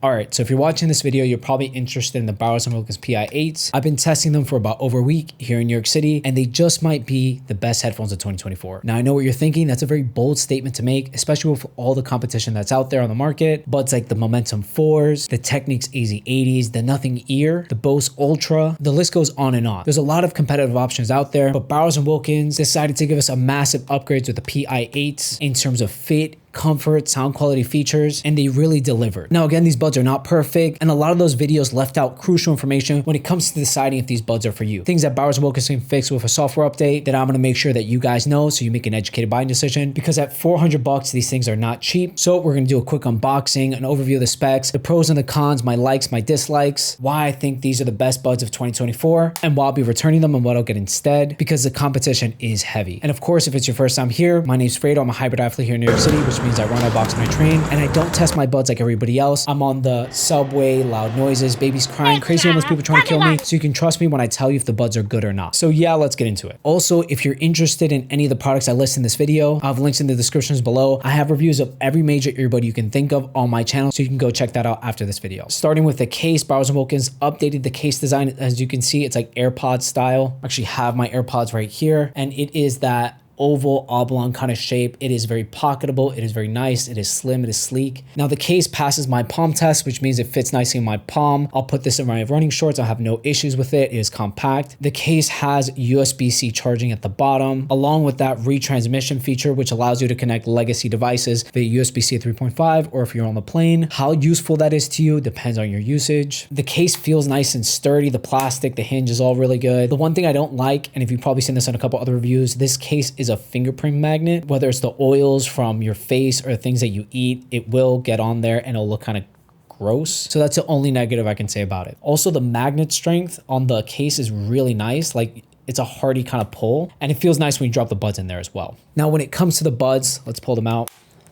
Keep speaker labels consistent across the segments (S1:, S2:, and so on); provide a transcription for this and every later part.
S1: All right, so if you're watching this video, you're probably interested in the Bowers Wilkins Pi8s. I've been testing them for about over a week here in New York City, and they just might be the best headphones of 2024. Now, I know what you're thinking. That's a very bold statement to make, especially with all the competition that's out there on the market. Buds like the Momentum 4s, the Technics AZ80s, the Nothing Ear, the Bose Ultra, the list goes on and on. There's a lot of competitive options out there, but Bowers Wilkins decided to give us a massive upgrade with the Pi8s in terms of fit, comfort, sound quality features, and they really delivered. Now, again, these buds are not perfect, and a lot of those videos left out crucial information when it comes to deciding if these buds are for you. Things that Bowers Wilkins can fix with a software update that I'm gonna make sure that you guys know so you make an educated buying decision, because at 400 bucks, these things are not cheap. So we're gonna do a quick unboxing, an overview of the specs, the pros and the cons, my likes, my dislikes, why I think these are the best buds of 2024, and why I'll be returning them and what I'll get instead, because the competition is heavy. And of course, if it's your first time here, my name's Fredo. I'm a hybrid athlete here in New York City, which means I run, I box, and I train, and I don't test my buds like everybody else. I'm on the subway, loud noises, babies crying, crazy homeless people trying to kill me, so you can trust me when I tell you if the buds are good or not. So yeah, let's get into it. Also, if you're interested in any of the products I list in this video, I have links in the descriptions below. I have reviews of every major earbud you can think of on my channel, so you can go check that out after this video. Starting with the case, Bowers Wilkins updated the case design. As you can see, it's like AirPod style. I actually have my AirPods right here, and it is that oval oblong kind of shape. It is very pocketable. It is very nice. It is slim. It is sleek. Now the case passes my palm test, which means it fits nicely in my palm. I'll put this in my running shorts. I'll have no issues with it. It is compact. The case has USB-C charging at the bottom, along with that retransmission feature, which allows you to connect legacy devices via USB-C 3.5, or if you're on the plane. How useful that is to you depends on your usage. The case feels nice and sturdy. The plastic, the hinge is all really good. The one thing I don't like, and if you've probably seen this on a couple other reviews, this case is a fingerprint magnet. Whether it's the oils from your face or things that you eat, it will get on there and it'll look kind of gross. So that's the only negative I can say about it. Also, the magnet strength on the case is really nice. Like, it's a hardy kind of pull, and it feels nice when you drop the buds in there as well. Now, when it comes to the buds, let's pull them out.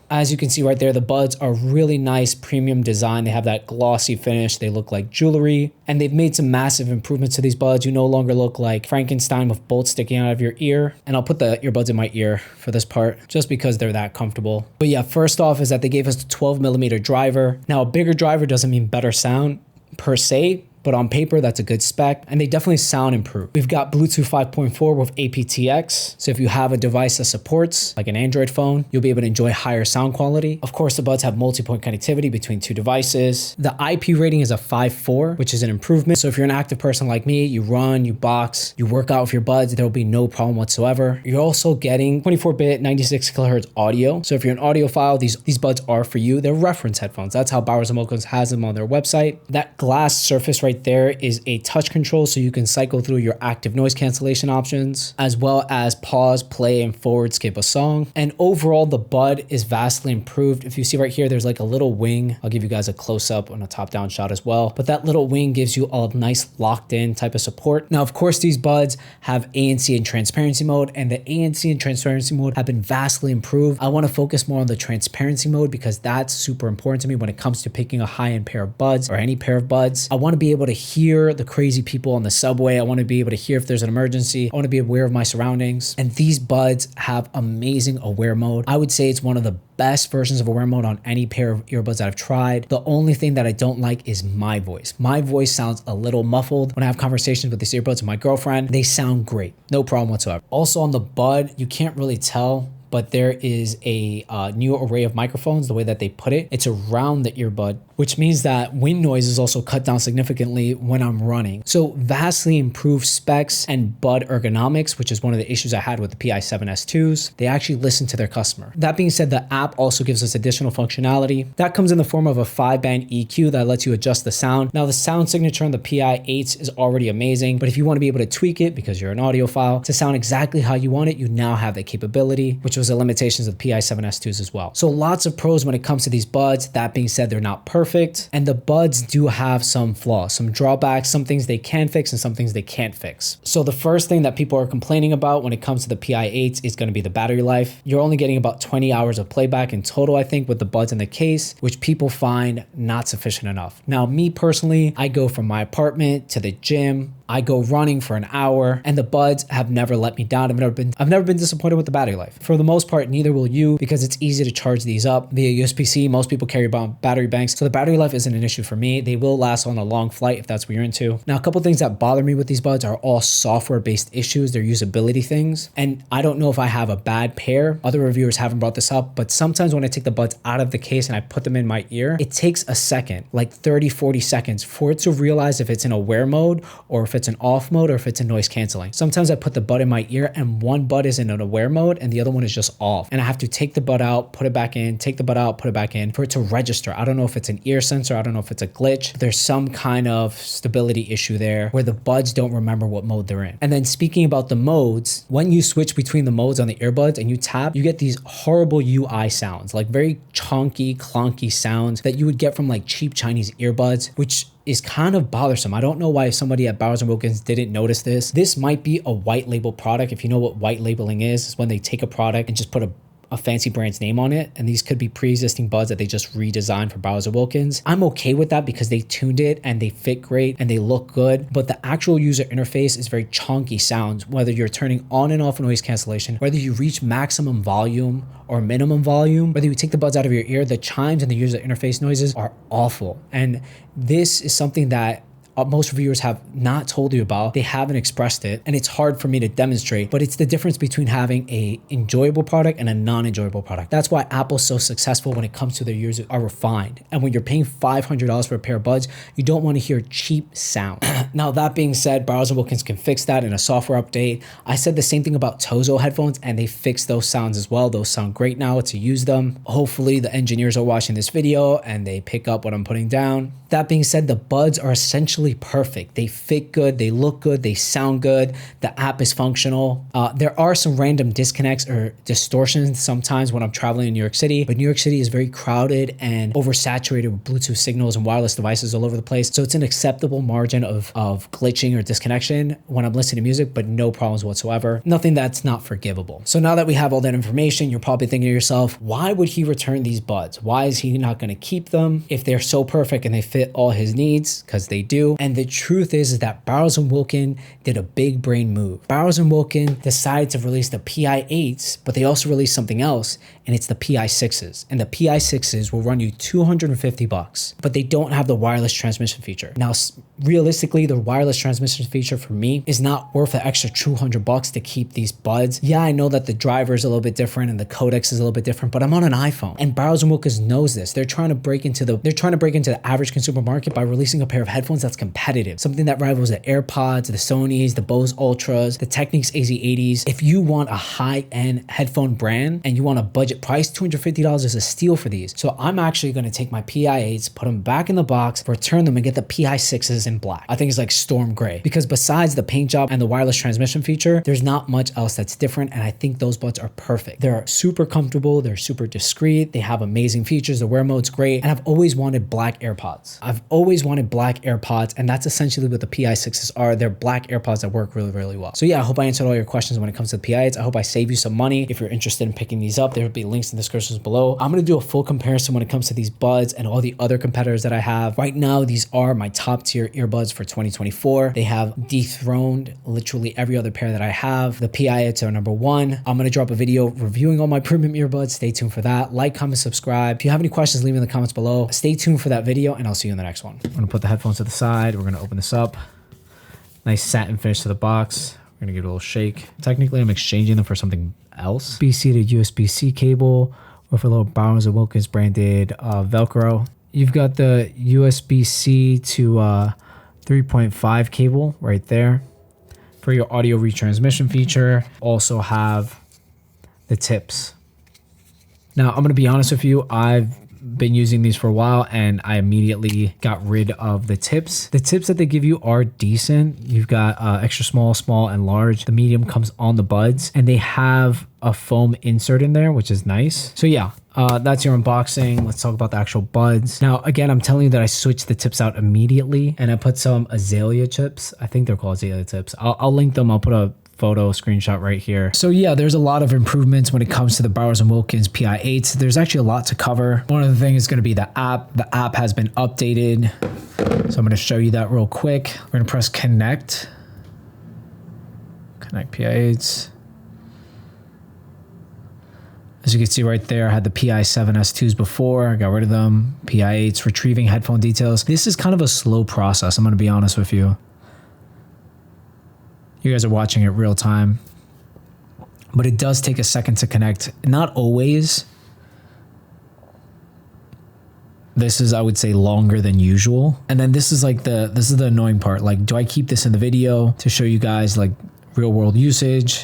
S1: As you can see right there, the buds are really nice premium design. They have that glossy finish. They look like jewelry, and they've made some massive improvements to these buds. You no longer look like Frankenstein with bolts sticking out of your ear. And I'll put the earbuds in my ear for this part just because they're that comfortable. But yeah, first off is that they gave us a 12mm driver. Now, a bigger driver doesn't mean better sound per se, but on paper, that's a good spec, and they definitely sound improved. We've got Bluetooth 5.4 with aptX, so if you have a device that supports, like an Android phone, you'll be able to enjoy higher sound quality. Of course, the buds have multi-point connectivity between two devices. The IP rating is a 5.4, which is an improvement. So if you're an active person like me, you run, you box, you work out with your buds, there will be no problem whatsoever. You're also getting 24-bit 96 kilohertz audio. So if you're an audiophile, these buds are for you. They're reference headphones. That's how Bowers Wilkins has them on their website. That glass surface right there is a touch control, so you can cycle through your active noise cancellation options, as well as pause, play, and forward skip a song. And overall, the bud is vastly improved. If you see right here, there's like a little wing. I'll give you guys a close-up on a top-down shot as well. But that little wing gives you a nice locked-in type of support. Now, of course, these buds have ANC and transparency mode, and the ANC and transparency mode have been vastly improved. I want to focus more on the transparency mode because that's super important to me when it comes to picking a high-end pair of buds or any pair of buds. I want to be able to hear the crazy people on the subway. I want to be able to hear if there's an emergency. I want to be aware of my surroundings. And these buds have amazing aware mode. I would say it's one of the best versions of aware mode on any pair of earbuds that I've tried. The only thing that I don't like is my voice. My voice sounds a little muffled when I have conversations with these earbuds with my girlfriend. They sound great. No problem whatsoever. Also on the bud, you can't really tell, but there is a new array of microphones, the way that they put it. It's around the earbud, which means that wind noise is also cut down significantly when I'm running. So vastly improved specs and bud ergonomics, which is one of the issues I had with the Pi7S2s. They actually listen to their customer. That being said, the app also gives us additional functionality. That comes in the form of a 5-band EQ that lets you adjust the sound. Now, the sound signature on the Pi8s is already amazing, but if you want to be able to tweak it because you're an audiophile to sound exactly how you want it, you now have that capability, which was the limitations of the Pi7S2s as well. So lots of pros when it comes to these buds. That being said, they're not perfect, and the buds do have some flaws, some drawbacks, some things they can fix and some things they can't fix. So the first thing that people are complaining about when it comes to the Pi8s is going to be the battery life. You're only getting about 20 hours of playback in total, I think, with the buds in the case, which people find not sufficient enough. Now, me personally, I go from my apartment to the gym. I go running for an hour, and the buds have never let me down. I've never been disappointed with the battery life. For the most part, neither will you because it's easy to charge these up via USB-C. Most people carry battery banks, so the battery life isn't an issue for me. They will last on a long flight if that's what you're into. Now, a couple things that bother me with these buds are all software-based issues. They're usability things. And I don't know if I have a bad pair. Other reviewers haven't brought this up, but sometimes when I take the buds out of the case and I put them in my ear, it takes a second, like 30, 40 seconds for it to realize if it's in a wear mode or if it's an off mode or if it's in noise canceling. Sometimes I put the bud in my ear and one bud is in an aware mode and the other one is just off. And I have to take the bud out, put it back in, take the bud out, put it back in for it to register. I don't know if it's an ear sensor. I don't know if it's a glitch. There's some kind of stability issue there where the buds don't remember what mode they're in. And then speaking about the modes, when you switch between the modes on the earbuds and you tap, you get these horrible UI sounds, like very chunky, clunky sounds that you would get from like cheap Chinese earbuds, which is kind of bothersome. I don't know why somebody at Bowers Wilkins didn't notice this. This might be a white label product. If you know what white labeling is, it's when they take a product and just put a fancy brand's name on it, and these could be pre-existing buds that they just redesigned for Bowers Wilkins. I'm okay with that because they tuned it and they fit great and they look good, but the actual user interface is very chunky sounds, whether you're turning on and off noise cancellation, whether you reach maximum volume or minimum volume, whether you take the buds out of your ear, the chimes and the user interface noises are awful. And this is something that most reviewers have not told you about. They haven't expressed it, and it's hard for me to demonstrate, but it's the difference between having a enjoyable product and a non-enjoyable product. That's why Apple's so successful when it comes to their users are refined. And when you're paying $500 for a pair of buds, you don't want to hear cheap sound. Now, that being said, Bowers Wilkins can fix that in a software update. I said the same thing about Tozo headphones, and they fixed those sounds as well. Those sound great now to use them. Hopefully the engineers are watching this video and they pick up what I'm putting down. That being said, the buds are essentially perfect. They fit good, they look good, they sound good. The app is functional. There are some random disconnects or distortions sometimes when I'm traveling in New York City, but New York City is very crowded and oversaturated with Bluetooth signals and wireless devices all over the place. So it's an acceptable margin of glitching or disconnection when I'm listening to music, but no problems whatsoever. Nothing that's not forgivable. So now that we have all that information, you're probably thinking to yourself, why would he return these buds? Why is he not going to keep them if they're so perfect and they fit all his needs? Because they do. And the truth is that Bowers Wilkins did a big brain move. Bowers Wilkins decided to release the Pi8s, but they also released something else, and it's the Pi6s. And the Pi6s will run you $250, but they don't have the wireless transmission feature. Now, realistically, the wireless transmission feature for me is not worth the extra $200 to keep these buds. Yeah, I know that the driver is a little bit different and the codec is a little bit different, but I'm on an iPhone, and Bowers Wilkins knows this. They're trying to break into the average consumer market by releasing a pair of headphones that's competitive, something that rivals the AirPods, the Sonys, the Bose Ultras, the Technics AZ80s. If you want a high-end headphone brand and you want a budget price, $250 is a steal for these. So I'm actually going to take my Pi8s, put them back in the box, return them, and get the Pi6s in black. I think it's like storm gray, because besides the paint job and the wireless transmission feature, there's not much else that's different, and I think those buds are perfect. They're super comfortable, they're super discreet, they have amazing features, the wear mode's great, and I've always wanted black AirPods. I've always wanted black AirPods, and that's essentially what the Pi6s are. They're black AirPods that work really, really well. So yeah, I hope I answered all your questions when it comes to the Pi8s. I hope I saved you some money. If you're interested in picking these up, there will be links in the descriptions below. I'm going to do a full comparison when it comes to these buds and all the other competitors that I have. Right now, these are my top tier earbuds for 2024. They have dethroned literally every other pair that I have. The Pi8s are number one. I'm going to drop a video reviewing all my premium earbuds. Stay tuned for that. Like, comment, subscribe. If you have any questions, leave them in the comments below. Stay tuned for that video, and I'll see you in the next one. I'm going to put the headphones to the side. We're going to open this up. Nice satin finish to the box. We're going to give it a little shake. Technically, I'm exchanging them for something else. USB to USB-C cable with a little Bowers Wilkins branded Velcro. You've got the USB-C to 3.5 cable right there for your audio retransmission feature. Also have the tips. Now, I'm going to be honest with you. I've been using these for a while and I immediately got rid of the tips. The tips that they give you are decent. You've got extra small, small, and large. The medium comes on the buds, and they have a foam insert in there, which is nice. So yeah, that's your unboxing. Let's talk about the actual buds. Now, again, I'm telling you that I switched the tips out immediately, and I put some azalea chips. I think they're called azalea tips. I'll link them. I'll put a photo screenshot right here. So yeah, there's a lot of improvements when it comes to the Bowers Wilkins Pi8s. There's actually a lot to cover. One of the things is going to be the app. The app has been updated. So I'm going to show you that real quick. We're going to press connect. Connect Pi8s. As you can see right there, I had the Pi7S2s before. I got rid of them. Pi8s, retrieving headphone details. This is kind of a slow process. I'm going to be honest with you. You guys are watching it real time. But it does take a second to connect. Not always. This is, I would say, longer than usual. And then this is like this is the annoying part. Like, do I keep this in the video to show you guys like real world usage?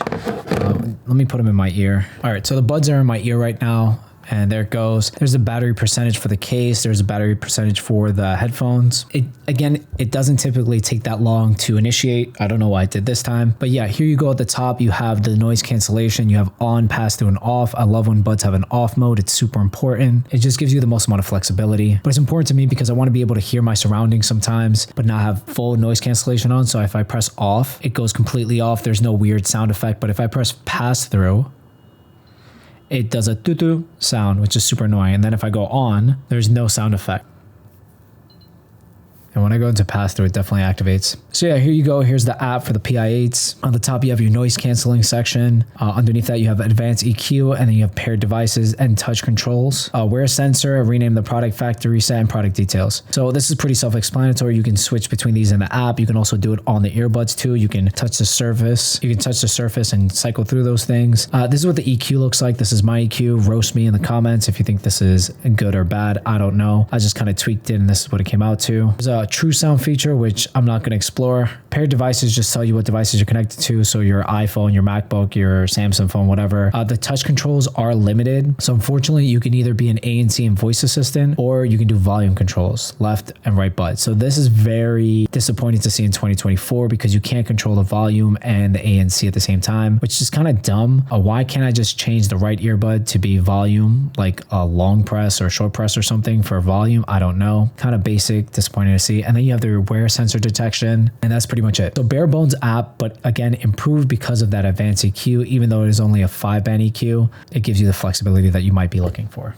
S1: Let me put them in my ear. All right, so the buds are in my ear right now. And there it goes. There's a battery percentage for the case. There's a battery percentage for the headphones. Again, it doesn't typically take that long to initiate. I don't know why I did this time. But yeah, here you go at the top. You have the noise cancellation. You have on, pass through, and off. I love when buds have an off mode. It's super important. It just gives you the most amount of flexibility. But it's important to me because I want to be able to hear my surroundings sometimes, but not have full noise cancellation on. So if I press off, it goes completely off. There's no weird sound effect. But if I press pass through, it does a doo-doo sound, which is super annoying. And then if I go on, there's no sound effect. And when I go into pass-through, it definitely activates. So yeah, here you go. Here's the app for the Pi8s. On the top, you have your noise canceling section. Underneath that, you have advanced EQ, and then you have paired devices and touch controls. Wear sensor, rename the product, factory reset, and product details. So this is pretty self-explanatory. You can switch between these in the app. You can also do it on the earbuds too. You can touch the surface. You can touch the surface and cycle through those things. This is what the EQ looks like. This is my EQ. Roast me in the comments if you think this is good or bad. I don't know. I just kind of tweaked it, and this is what it came out to. There's a true sound feature, which I'm not going to explore. Paired devices just tell you what devices you're connected to. So your iPhone, your MacBook, your Samsung phone, whatever. The touch controls are limited. So unfortunately, you can either be an ANC and voice assistant, or you can do volume controls, left and right button. So this is very disappointing to see in 2024 because you can't control the volume and the ANC at the same time, which is kind of dumb. Why can't I just change the right earbud to be volume, like a long press or short press or something for volume? I don't know. Kind of basic, disappointing to see. And then you have the wear sensor detection, and that's pretty much it. So bare bones app, but again, improved because of that advanced EQ. Even though it is only a 5-band EQ, it gives you the flexibility that you might be looking for.